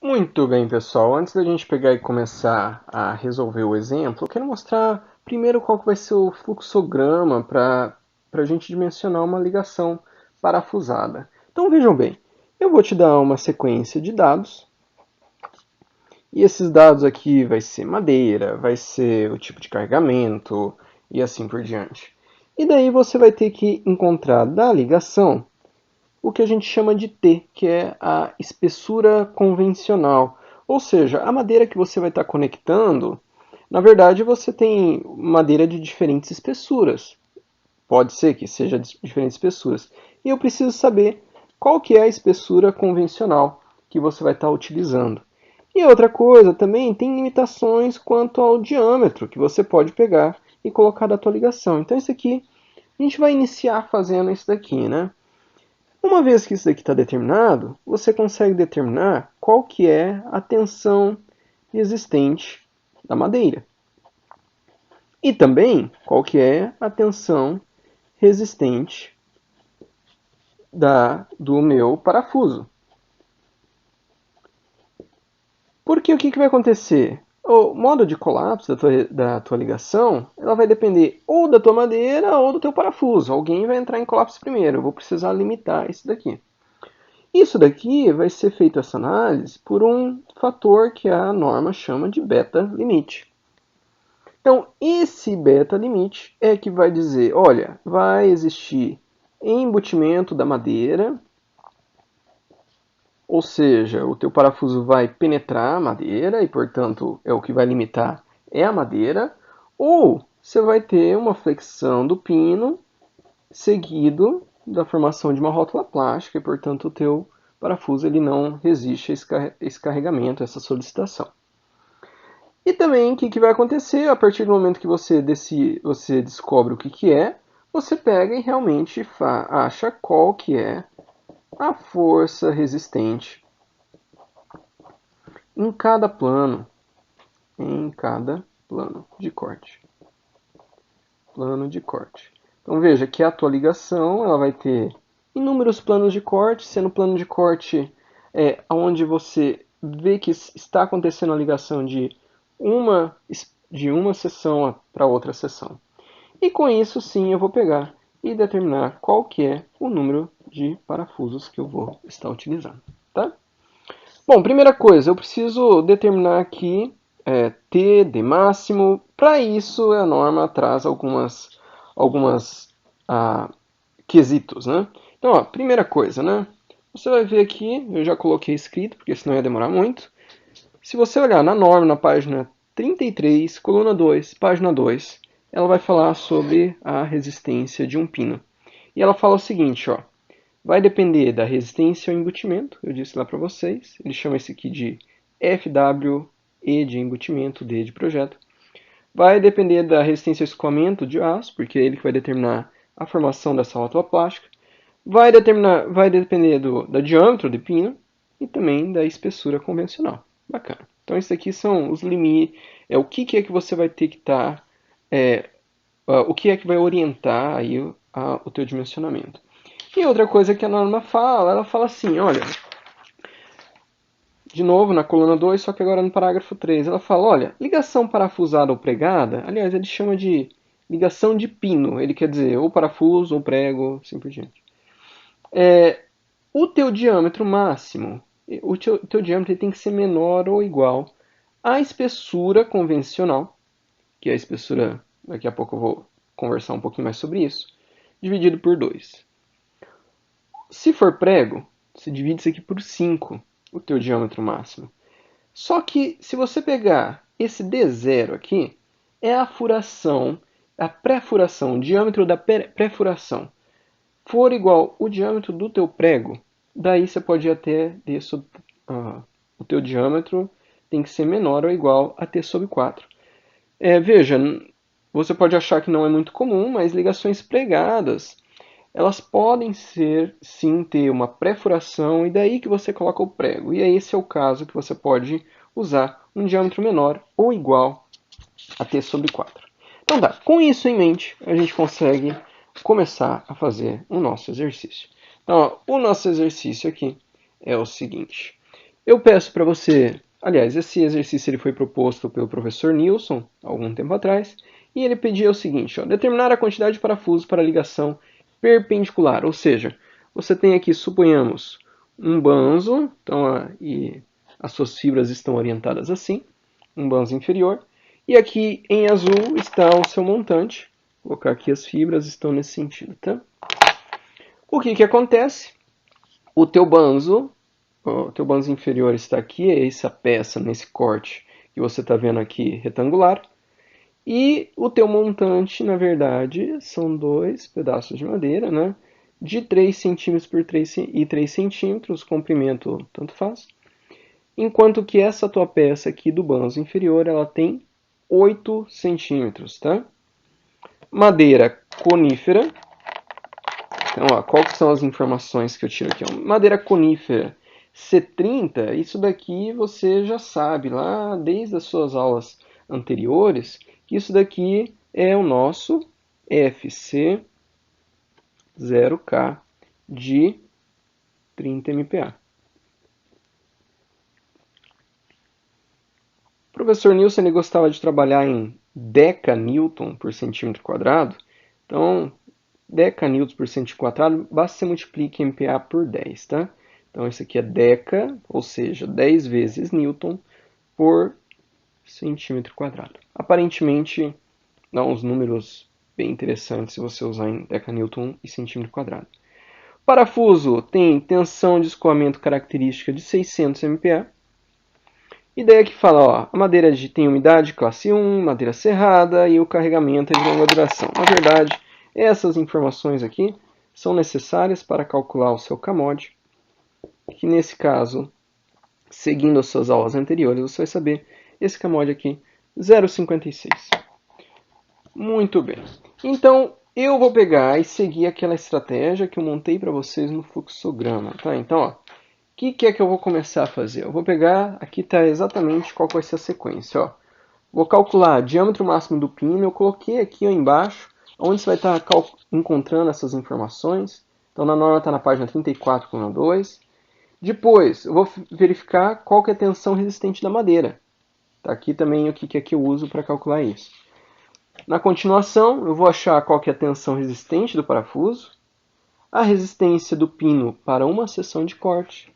Muito bem, pessoal. Antes da gente pegar e começar a resolver o exemplo, eu quero mostrar primeiro qual que vai ser o fluxograma para a gente dimensionar uma ligação parafusada. Então vejam bem, eu vou te dar uma sequência de dados, e esses dados aqui vai ser madeira, vai ser o tipo de carregamento e assim por diante. E daí você vai ter que encontrar da ligação o que a gente chama de T, que é a espessura convencional. Ou seja, a madeira que você vai estar conectando, na verdade você tem madeira de diferentes espessuras. Pode ser que seja de diferentes espessuras. E eu preciso saber qual que é a espessura convencional que você vai estar utilizando. E outra coisa também, tem limitações quanto ao diâmetro que você pode pegar e colocar da tua ligação. Então isso aqui, a gente vai iniciar fazendo isso daqui, né? Uma vez que isso daqui está determinado, você consegue determinar qual que é a tensão resistente da madeira. E também qual que é a tensão resistente do meu parafuso. Porque o que vai acontecer? O modo de colapso da tua ligação, ela vai depender ou da tua madeira ou do teu parafuso. Alguém vai entrar em colapso primeiro. Eu vou precisar limitar isso daqui. Isso daqui vai ser feito essa análise por um fator que a norma chama de beta-limite. Então, esse beta-limite é que vai dizer, olha, vai existir embutimento da madeira, ou seja, o teu parafuso vai penetrar a madeira e, portanto, é o que vai limitar é a madeira, ou você vai ter uma flexão do pino seguido da formação de uma rótula plástica e, portanto, o teu parafuso ele não resiste a esse carregamento, a essa solicitação. E também o que vai acontecer a partir do momento que você descobre o que é, você pega e realmente acha qual que é a força resistente em cada plano de corte. Plano de corte. Então veja que a tua ligação ela vai ter inúmeros planos de corte, sendo plano de corte onde você vê que está acontecendo a ligação de uma seção para outra seção. E com isso sim eu vou pegar e determinar qual que é o número de parafusos que eu vou estar utilizando. Tá? Bom, primeira coisa, eu preciso determinar aqui T de máximo. Para isso, a norma traz algumas quesitos, né? Então, ó, primeira coisa, né? Você vai ver aqui, eu já coloquei escrito, porque senão ia demorar muito. Se você olhar na norma, na página 33, coluna 2, página 2, ela vai falar sobre a resistência de um pino. E ela fala o seguinte, ó. Vai depender da resistência ao embutimento, eu disse lá para vocês. Ele chama esse aqui de FW, E de embutimento, D de projeto. Vai depender da resistência ao escoamento de aço, porque é ele que vai determinar a formação dessa rótula plástica. Vai depender do diâmetro do pino e também da espessura convencional. Bacana. Então, esses aqui são os limites. O que é que você vai ter que estar... o que é que vai orientar aí o teu dimensionamento. E outra coisa que a norma fala, ela fala assim, olha, de novo na coluna 2, só que agora no parágrafo 3, ela fala, olha, ligação parafusada ou pregada, aliás, ele chama de ligação de pino, ele quer dizer ou parafuso ou prego, assim por diante. O teu diâmetro máximo, o teu diâmetro tem que ser menor ou igual à espessura convencional, que é a espessura, daqui a pouco eu vou conversar um pouquinho mais sobre isso, dividido por 2. Se for prego, você divide isso aqui por 5, o teu diâmetro máximo. Só que se você pegar esse D0 aqui, é a furação, a pré-furação, o diâmetro da pré-furação for igual o diâmetro do teu prego, daí você pode ir até D sobre, o teu diâmetro tem que ser menor ou igual a T sobre 4. Veja, você pode achar que não é muito comum, mas ligações pregadas elas podem ser, sim, ter uma pré-furação e daí que você coloca o prego. E esse é o caso que você pode usar um diâmetro menor ou igual a T sobre 4. Então tá, com isso em mente, a gente consegue começar a fazer o nosso exercício. Então, ó, o nosso exercício aqui é o seguinte. Eu peço para você, aliás, esse exercício ele foi proposto pelo professor Nilson, há algum tempo atrás, e ele pedia o seguinte, ó, determinar a quantidade de parafusos para ligação perpendicular, ou seja, você tem aqui, suponhamos, um banzo, então, e as suas fibras estão orientadas assim, um banzo inferior, e aqui em azul está o seu montante, vou colocar aqui as fibras estão nesse sentido, tá? O que acontece? O teu banzo inferior está aqui, é essa peça nesse corte que você está vendo aqui retangular. E o teu montante, na verdade, são dois pedaços de madeira, né? De 3 centímetros por 3 centímetros, comprimento tanto faz. Enquanto que essa tua peça aqui do banzo inferior, ela tem 8 centímetros, tá? Madeira conífera. Então, ó, quais são as informações que eu tiro aqui? Ó, madeira conífera C30, isso daqui você já sabe lá desde as suas aulas anteriores, que isso daqui é o nosso FC0K de 30 MPa. O professor Nilson ele gostava de trabalhar em decanewton por centímetro quadrado, então decanewtons por centímetro quadrado, basta você multiplicar MPa por 10, tá? Então, isso aqui é deca, ou seja, 10 vezes newton por centímetro quadrado. Aparentemente, dá uns números bem interessantes se você usar em decanewton e centímetro quadrado. Parafuso tem tensão de escoamento característica de 600 MPa. Ideia que fala, ó, a madeira tem umidade classe 1, madeira serrada e o carregamento é de longa duração. Na verdade, essas informações aqui são necessárias para calcular o seu CAMOD, que nesse caso, seguindo as suas aulas anteriores, você vai saber esse CAMOD aqui, 0,56. Muito bem. Então, eu vou pegar e seguir aquela estratégia que eu montei para vocês no fluxograma, tá? Então, ó, o que é que eu vou começar a fazer? Eu vou pegar, aqui está exatamente qual vai ser a sequência, ó. Vou calcular o diâmetro máximo do pino, eu coloquei aqui ó, embaixo, onde você vai estar encontrando essas informações. Então, na norma está na página 34,2. Depois, eu vou verificar qual que é a tensão resistente da madeira. Tá aqui também o que é que eu uso para calcular isso. Na continuação, eu vou achar qual que é a tensão resistente do parafuso, a resistência do pino para uma seção de corte,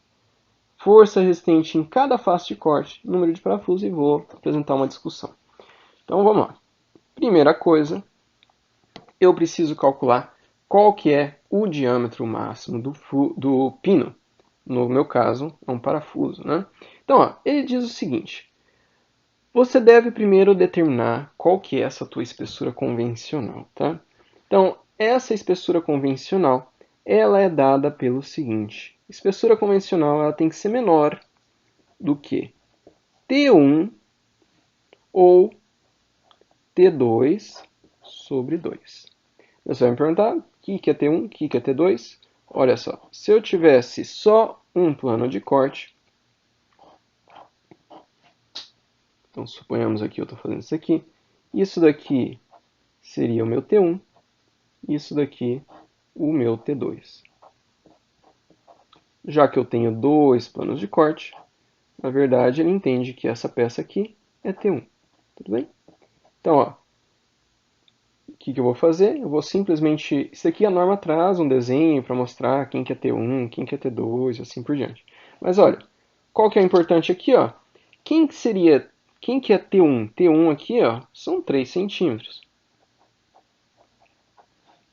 força resistente em cada face de corte, número de parafusos e vou apresentar uma discussão. Então vamos lá. Primeira coisa, eu preciso calcular qual que é o diâmetro máximo do pino. No meu caso, é um parafuso, né? Então, ó, ele diz o seguinte: você deve primeiro determinar qual que é essa tua espessura convencional, tá? Então, essa espessura convencional, ela é dada pelo seguinte: espessura convencional ela tem que ser menor do que T1 ou T2 sobre 2. Você vai me perguntar, o que é T1, o que é T2? Olha só, se eu tivesse só um plano de corte, então suponhamos aqui eu estou fazendo isso aqui, isso daqui seria o meu T1, isso daqui o meu T2. Já que eu tenho dois planos de corte, na verdade ele entende que essa peça aqui é T1. Tudo bem? Então, ó, o que eu vou fazer? Eu vou simplesmente... Isso aqui a norma traz um desenho para mostrar quem que é T1, quem que é T2 e assim por diante. Mas olha, qual que é o importante aqui? Ó? Quem que é T1? T1 aqui ó, são 3 centímetros.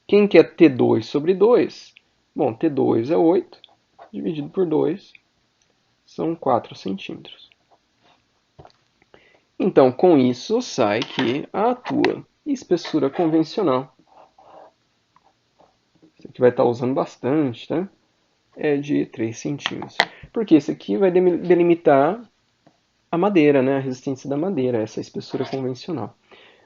Quem que é T2 sobre 2? Bom, T2 é 8, dividido por 2 são 4 centímetros. Então, com isso, sai que a tua espessura convencional, isso aqui vai estar usando bastante, tá? É de 3 centímetros. Porque isso aqui vai delimitar a madeira, né? A resistência da madeira, essa espessura convencional.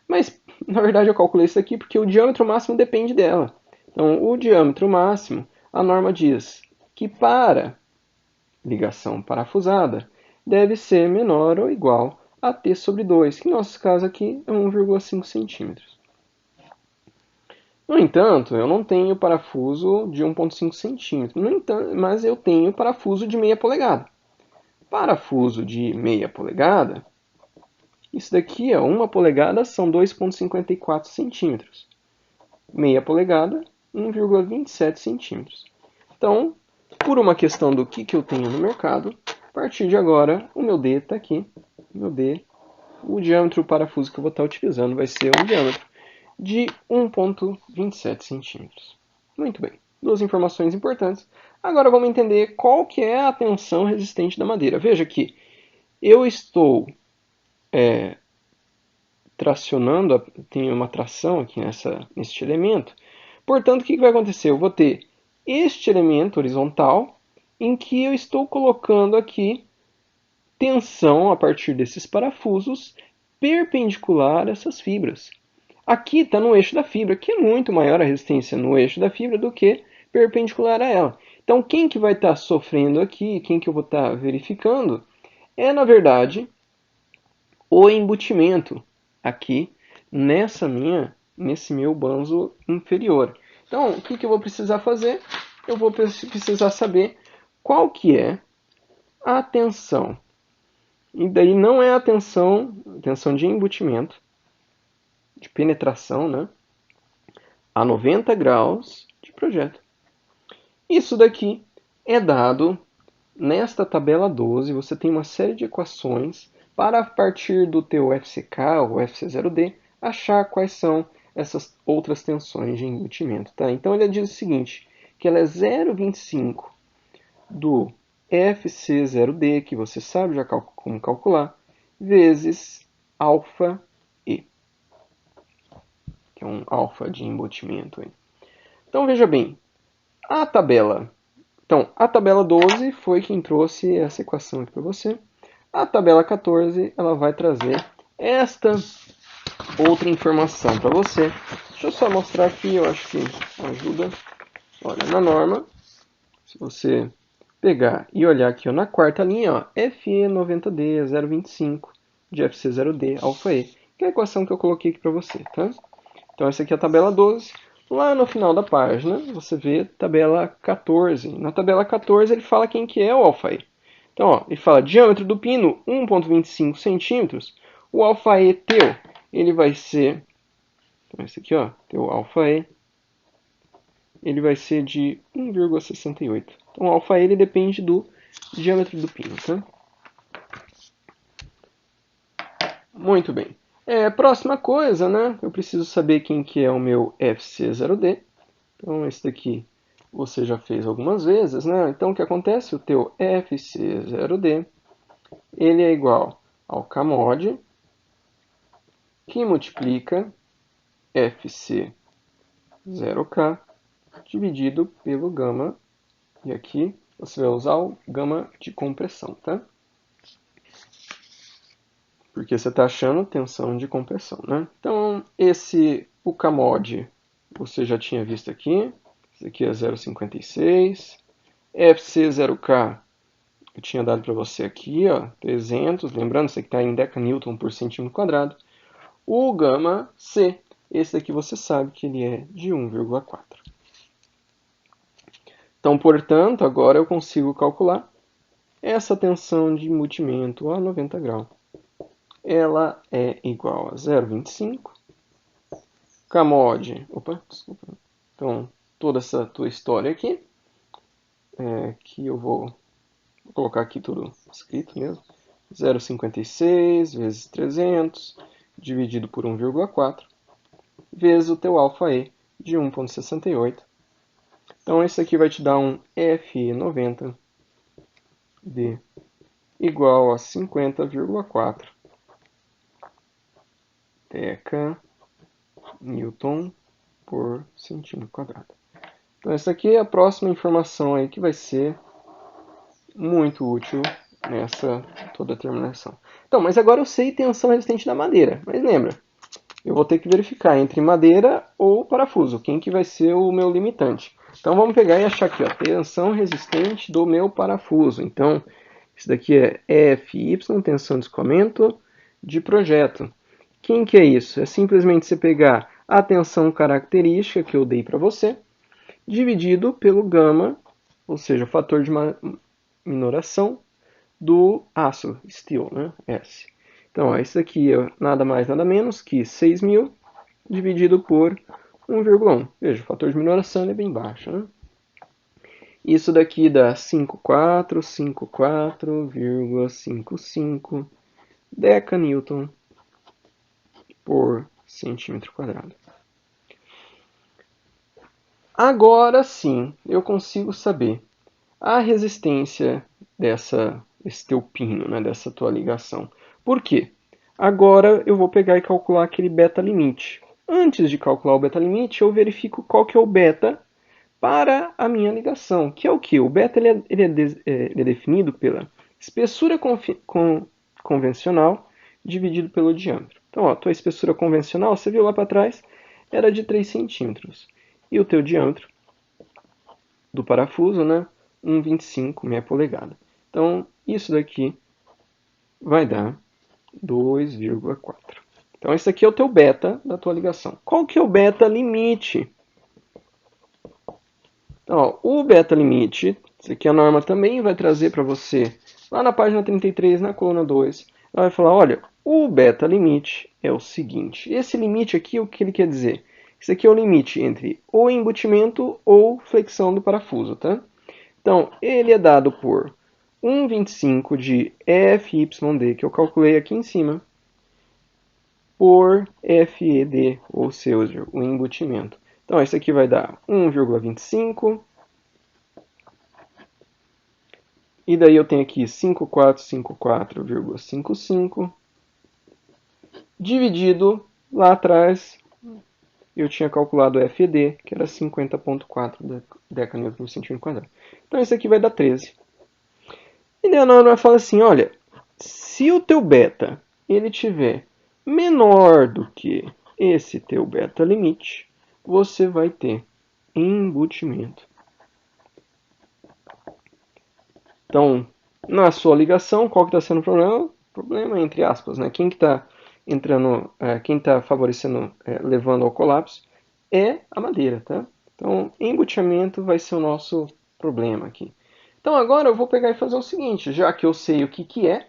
Mas, na verdade, eu calculei isso aqui porque o diâmetro máximo depende dela. Então, o diâmetro máximo, a norma diz que para ligação parafusada deve ser menor ou igual a T sobre 2, que em nosso caso aqui é 1,5 centímetros. No entanto, eu não tenho parafuso de 1,5 centímetros, mas eu tenho parafuso de meia polegada. parafuso de meia polegada, isso daqui, ó, 1 polegada são 2,54 centímetros. Meia polegada, 1,27 centímetros. Então, por uma questão do que eu tenho no mercado, a partir de agora, o meu D está aqui. O meu D, o diâmetro do parafuso que eu vou estar utilizando vai ser um diâmetro de 1,27 centímetros. Muito bem, duas informações importantes. Agora vamos entender qual que é a tensão resistente da madeira. Veja que eu estou tracionando, tem uma tração aqui neste elemento. Portanto, o que vai acontecer? Eu vou ter este elemento horizontal em que eu estou colocando aqui tensão a partir desses parafusos perpendicular a essas fibras. Aqui está no eixo da fibra, que é muito maior a resistência no eixo da fibra do que perpendicular a ela. Então, quem que vai estar sofrendo aqui, quem que eu vou estar verificando, é, na verdade, o embutimento aqui nesse meu banzo inferior. Então, o que eu vou precisar fazer? Eu vou precisar saber qual que é a tensão. E daí não é a tensão de embutimento, de penetração, né? A 90 graus de projeto. Isso daqui é dado nesta tabela 12, você tem uma série de equações para, a partir do teu FCK ou FC0D, achar quais são essas outras tensões de embutimento. Tá? Então ele diz o seguinte, que ela é 0,25 do FC0D, que você sabe já como calcular, vezes alfa E, que é um alfa de embutimento. Aí. Então veja bem, a tabela 12 foi quem trouxe essa equação aqui para você. A tabela 14 ela vai trazer esta outra informação para você. Deixa eu só mostrar aqui, eu acho que ajuda. Olha, na norma, se você pegar e olhar aqui ó, na quarta linha, ó, FE90D 0,25 de FC0D alfa E, que é a equação que eu coloquei aqui para você. Tá? Então essa aqui é a tabela 12. Lá no final da página, você vê tabela 14. Na tabela 14 ele fala quem que é o alfa E. Então, ó, ele fala diâmetro do pino 1,25 centímetros. O alfa E teu, ele vai ser, então esse aqui, ó, teu alfa E, ele vai ser de 1,68. Então, o alfa E ele depende do diâmetro do pino, tá? Muito bem. Próxima coisa, né? Eu preciso saber quem que é o meu FC0D. Então, esse daqui você já fez algumas vezes, né? Então, o que acontece? O teu FC0D, ele é igual ao Kmod, que multiplica FC0K dividido pelo gama. E aqui você vai usar o gama de compressão, tá? Porque você está achando tensão de compressão, né? Então, o Kmod, você já tinha visto aqui. Esse aqui é 0,56. FC0K, eu tinha dado para você aqui, ó, 300. Lembrando, isso aqui está em decanewton por centímetro quadrado. O gama C, esse daqui você sabe que ele é de 1,4. Então, portanto, agora eu consigo calcular essa tensão de embutimento a 90 graus. Ela é igual a 0,25. Kmod, desculpa. Então, toda essa tua história aqui, que eu vou colocar aqui tudo escrito mesmo. 0,56 vezes 300, dividido por 1,4, vezes o teu alfa E de 1,68. Então, esse aqui vai te dar um FE90 de igual a 50,4 deca newton por centímetro quadrado. Então, essa aqui é a próxima informação aí que vai ser muito útil nessa toda terminação. Então, mas agora eu sei tensão resistente da madeira. Mas lembra, eu vou ter que verificar entre madeira ou parafuso, quem que vai ser o meu limitante. Então vamos pegar e achar aqui, ó, tensão resistente do meu parafuso. Então, isso daqui é FY, tensão de escoamento de projeto. Quem que é isso? É simplesmente você pegar a tensão característica que eu dei para você, dividido pelo gama, ou seja, o fator de minoração, do aço, steel, né? S. Então, ó, isso aqui é nada mais, nada menos que 6.000 dividido por 1,1. Veja, o fator de minoração é bem baixo, né? Isso daqui dá 54,55 decanewton por centímetro quadrado. Agora sim, eu consigo saber a resistência desse teu pino, né, dessa tua ligação. Por quê? Agora eu vou pegar e calcular aquele beta limite. Antes de calcular o beta limite, eu verifico qual que é o beta para a minha ligação, que é o que? O beta ele é definido pela espessura convencional dividido pelo diâmetro. Então, ó, a tua espessura convencional, você viu lá para trás, era de 3 centímetros. E o teu diâmetro do parafuso, né, 1,25 meia polegada. Então, isso daqui vai dar 2,4. Então, esse aqui é o teu beta da tua ligação. Qual que é o beta limite? Então, ó, o beta limite, isso aqui a norma também vai trazer para você, lá na página 33, na coluna 2, ela vai falar, olha, o beta limite é o seguinte. Esse limite aqui, o que ele quer dizer? Isso aqui é o limite entre o embutimento ou flexão do parafuso, tá? Então, ele é dado por 1,25 de FYD, que eu calculei aqui em cima, por FED, ou seja, o embutimento. Então, isso aqui vai dar 1,25. E daí eu tenho aqui 5454,55 dividido lá atrás eu tinha calculado o FED, que era 50,4 decanewton por centímetro quadrado. Então isso aqui vai dar 13. E daí a norma fala assim, olha, se o teu beta ele tiver menor do que esse teu beta limite, você vai ter embutimento. Então, na sua ligação, qual que está sendo o problema? Problema entre aspas, né? Quem que está entrando, quem está favorecendo, levando ao colapso é a madeira, tá? Então, embuteamento vai ser o nosso problema aqui. Então agora eu vou pegar e fazer o seguinte, já que eu sei o que é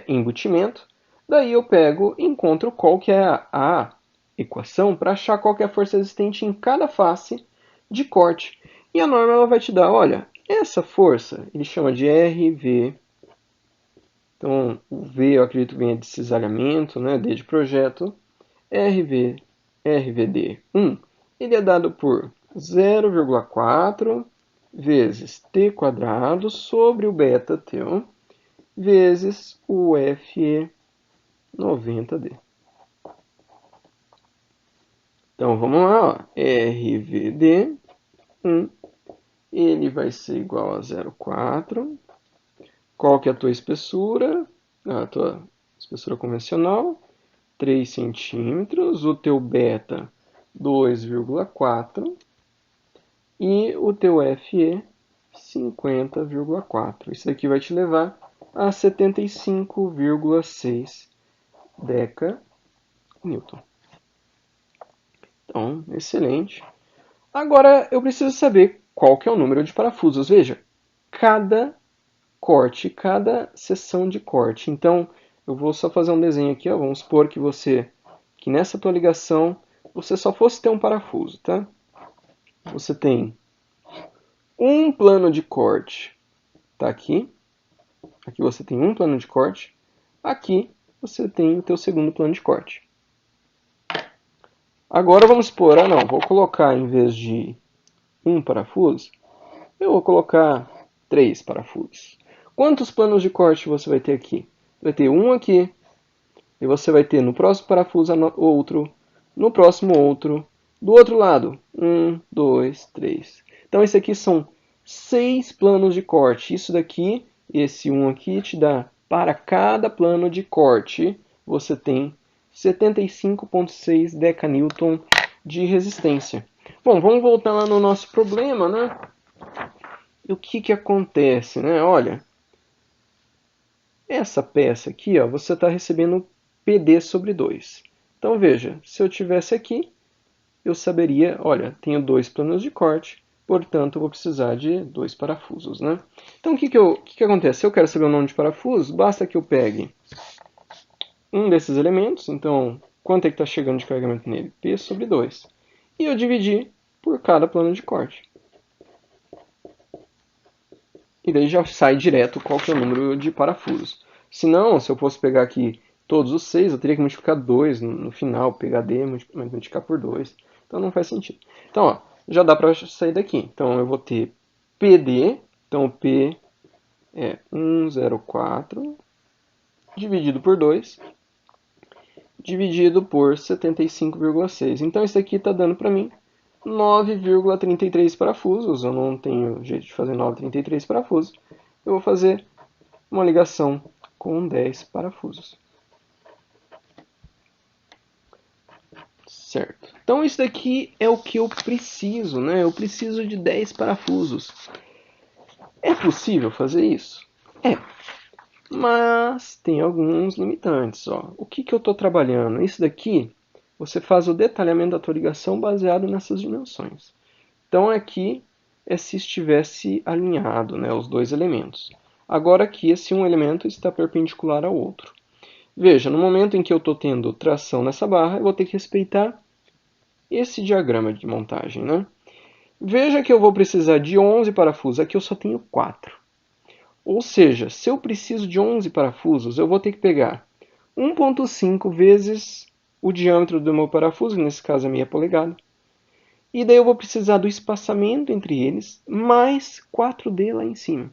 embutimento, daí eu pego e encontro qual que é a equação para achar qual que é a força existente em cada face de corte. E a norma ela vai te dar, olha, essa força ele chama de RV. Então o V eu acredito que venha de cisalhamento, né, D de projeto. RVD1 ele é dado por 0,4 vezes t quadrado sobre o beta teu vezes o FE 90D. Então vamos lá, ó. RVD1 ele vai ser igual a 0,4. Qual que é a tua espessura? A tua espessura convencional, 3 centímetros. O teu beta, 2,4. E o teu FE, 50,4. Isso aqui vai te levar a 75,6 decanewton. Então, excelente. Agora eu preciso saber qual que é o número de parafusos. Veja, cada corte, cada seção de corte. Então, eu vou só fazer um desenho aqui. Ó. Vamos supor que nessa tua ligação, você só fosse ter um parafuso, tá? Você tem um plano de corte, tá aqui. Aqui você tem um plano de corte. Aqui você tem o teu segundo plano de corte. Agora vamos supor, não, vou colocar em vez de um parafuso, eu vou colocar 3 parafusos. Quantos planos de corte você vai ter aqui? Vai ter um aqui, e você vai ter no próximo parafuso outro, no próximo outro, do outro lado, 1, 2, 3. Então esse aqui são 6 planos de corte. Isso daqui, esse 1 aqui, te dá, para cada plano de corte, você tem 75,6 decanewton de resistência. Bom, vamos voltar lá no nosso problema, né? E o que acontece, né? Olha, essa peça aqui, ó, você está recebendo PD sobre 2. Então veja, se eu tivesse aqui, eu saberia, olha, tenho 2 planos de corte, portanto eu vou precisar de 2 parafusos, né? Então o que acontece? Se eu quero saber o número de parafusos, basta que eu pegue um desses elementos, então quanto é que está chegando de carregamento nele? P sobre 2. E eu dividir por cada plano de corte. E daí já sai direto qual que é o número de parafusos. Se não, se eu fosse pegar aqui todos os 6, eu teria que multiplicar 2 no final, pegar D, multiplicar por 2. Então não faz sentido. Então, ó, já dá para sair daqui. Então eu vou ter PD, então P é 104 dividido por 2, dividido por 75,6. Então isso aqui está dando para mim 9,33 parafusos. Eu não tenho jeito de fazer 9,33 parafusos. Eu vou fazer uma ligação com 10 parafusos. Certo. Então isso daqui é o que eu preciso, né? Eu preciso de 10 parafusos. É possível fazer isso? É. Mas tem alguns limitantes. Ó. O que eu estou trabalhando? Isso daqui, você faz o detalhamento da tua ligação baseado nessas dimensões. Então aqui é se estivesse alinhado, né, os dois elementos. Agora aqui esse um elemento está perpendicular ao outro. Veja, no momento em que eu estou tendo tração nessa barra, eu vou ter que respeitar esse diagrama de montagem, né? Veja que eu vou precisar de 11 parafusos, aqui eu só tenho 4. Ou seja, se eu preciso de 11 parafusos, eu vou ter que pegar 1,5 vezes o diâmetro do meu parafuso, que nesse caso é meia polegada, e daí eu vou precisar do espaçamento entre eles, mais 4D lá em cima.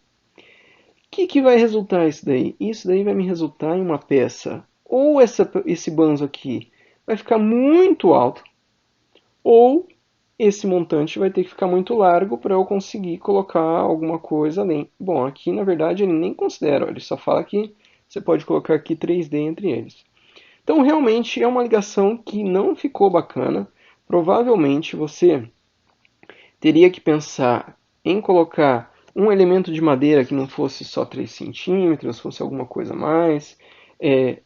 O que vai resultar isso daí? Isso daí vai me resultar em uma peça, ou esse banzo aqui vai ficar muito alto, ou esse montante vai ter que ficar muito largo para eu conseguir colocar alguma coisa além. Bom, aqui na verdade ele nem considera, ele só fala que você pode colocar aqui 3D entre eles. Então realmente é uma ligação que não ficou bacana. Provavelmente você teria que pensar em colocar um elemento de madeira que não fosse só 3 centímetros, fosse alguma coisa a mais.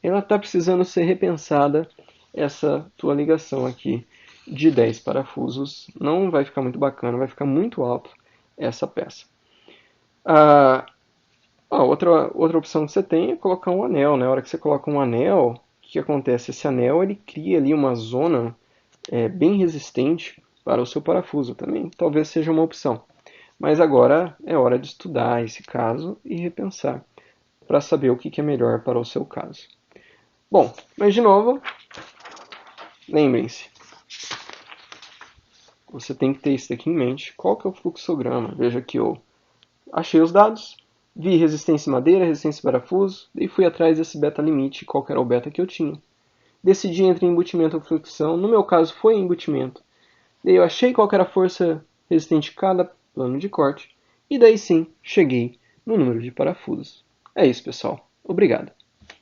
Ela está precisando ser repensada, essa tua ligação aqui de 10 parafusos. Não vai ficar muito bacana, vai ficar muito alto essa peça. Outra opção que você tem é colocar um anel. Na hora que você coloca um anel, o que acontece? Esse anel ele cria ali uma zona bem resistente para o seu parafuso também. Talvez seja uma opção. Mas agora é hora de estudar esse caso e repensar para saber o que é melhor para o seu caso. Bom, mas de novo, lembrem-se, você tem que ter isso aqui em mente. Qual que é o fluxograma? Veja que eu achei os dados, vi resistência em madeira, resistência em parafuso, e fui atrás desse beta limite, qual que era o beta que eu tinha. Decidi entre embutimento ou fricção, no meu caso foi embutimento. Daí eu achei qual que era a força resistente em cada plano de corte, e daí sim cheguei no número de parafusos. É isso, pessoal. Obrigado.